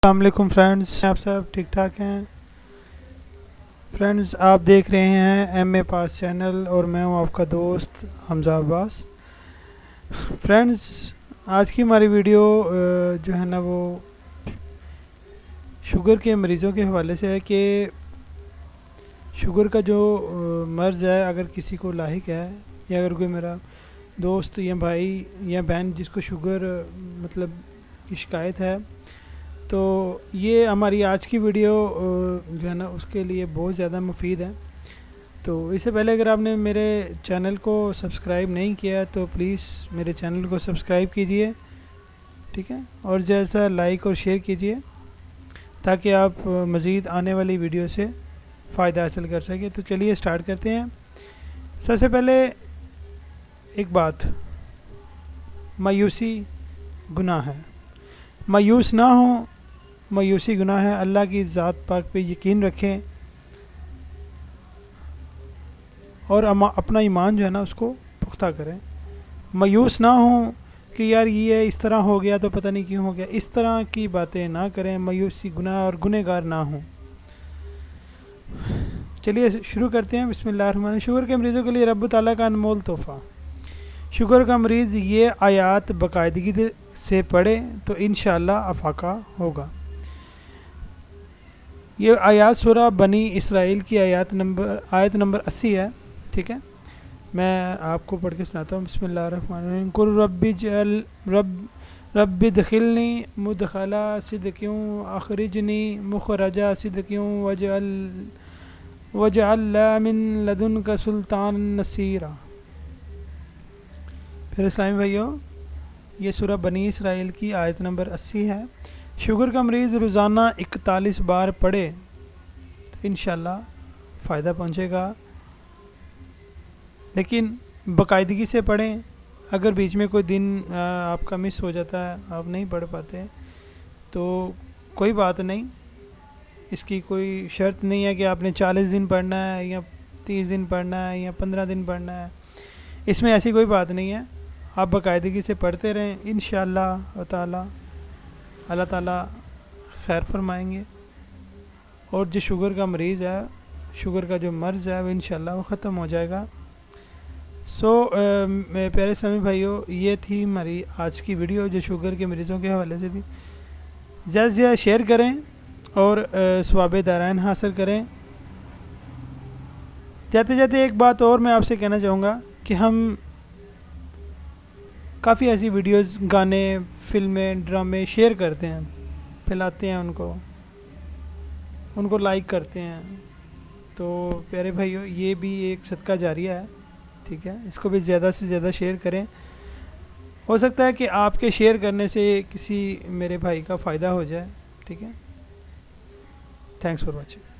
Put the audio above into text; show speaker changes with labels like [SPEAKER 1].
[SPEAKER 1] السلام علیکم فرینڈز، آپ سب ٹھیک ٹھاک ہیں؟ فرینڈز، آپ دیکھ رہے ہیں ایم اے پاس چینل اور میں ہوں آپ کا دوست حمزہ عباس۔ فرینڈز، آج کی ہماری ویڈیو جو ہے نا وہ شوگر کے مریضوں کے حوالے سے ہے کہ شوگر کا جو مرض ہے اگر کسی کو لاحق ہے یا اگر کوئی میرا دوست یا بھائی یا بہن جس کو شوگر مطلب کی شکایت ہے تو یہ ہماری آج کی ویڈیو جو ہے نا اس کے لیے بہت زیادہ مفید ہے۔ تو اس سے پہلے اگر آپ نے میرے چینل کو سبسکرائب نہیں کیا تو پلیز میرے چینل کو سبسکرائب کیجئے، ٹھیک ہے، اور جیسا لائک اور شیئر کیجئے تاکہ آپ مزید آنے والی ویڈیو سے فائدہ حاصل کر سکیں۔ تو چلیے سٹارٹ کرتے ہیں۔ سب سے پہلے ایک بات، مایوسی گناہ ہے، مایوس نہ ہوں، مایوسی گناہ ہے۔ اللہ کی ذات پاک پہ یقین رکھیں اور اپنا ایمان جو ہے نا اس کو پختہ کریں۔ مایوس نہ ہوں کہ یار یہ اس طرح ہو گیا تو پتہ نہیں کیوں ہو گیا، اس طرح کی باتیں نہ کریں، مایوسی گناہ اور گنہگار نہ ہوں۔ چلیے شروع کرتے ہیں۔ بسم اللہ الرحمن الرحیم۔ شوگر کے مریضوں کے لیے رب تعالیٰ کا انمول تحفہ۔ شوگر کا مریض یہ آیات باقاعدگی سے پڑھے تو انشاءاللہ افاقہ ہوگا۔ یہ آیات سورہ بنی اسرائیل کی آیت نمبر 80 ہے، ٹھیک ہے، میں آپ کو پڑھ کے سناتا ہوں۔ بسم اللہ الرحمن الرحیم۔ قل رب ادخلنی مدخل صدق اخرجنی مخرج صدق واجعل لی من لدنک سلطانا نصیرا۔ پھر اسلامی بھائیو، یہ سورہ بنی اسرائیل کی آیت نمبر 80 ہے۔ شوگر کا مریض روزانہ 41 بار پڑھے تو انشاءاللہ فائدہ پہنچے گا، لیکن باقاعدگی سے پڑھیں۔ اگر بیچ میں کوئی دن آپ کا مس ہو جاتا ہے، آپ نہیں پڑھ پاتے تو کوئی بات نہیں، اس کی کوئی شرط نہیں ہے کہ آپ نے 40 دن پڑھنا ہے یا 30 دن پڑھنا ہے یا 15 دن پڑھنا ہے، اس میں ایسی کوئی بات نہیں ہے۔ آپ باقاعدگی سے پڑھتے رہیں، انشاءاللہ تعالی اللہ تعالیٰ خیر فرمائیں گے، اور جو شوگر کا مریض ہے، شوگر کا جو مرض ہے وہ انشاءاللہ وہ ختم ہو جائے گا۔ میرے پیارے اسلامی بھائیوں، یہ تھی ہماری آج کی ویڈیو جو شوگر کے مریضوں کے حوالے سے تھی۔ زیادہ سے زیادہ شیئر کریں اور ثواب دارین حاصل کریں۔ جاتے جاتے ایک بات اور میں آپ سے کہنا چاہوں گا کہ ہم کافی ایسی ویڈیوز، گانے، فلمیں، ڈرامے شیئر کرتے ہیں، پھیلاتے ہیں، ان کو لائک کرتے ہیں۔ تو پیارے بھائیو، یہ بھی ایک صدقہ جاریہ ہے، ٹھیک ہے، اس کو بھی زیادہ سے زیادہ شیئر کریں۔ ہو سکتا ہے کہ آپ کے شیئر کرنے سے کسی میرے بھائی کا فائدہ ہو جائے، ٹھیک ہے۔ Thanks for watching.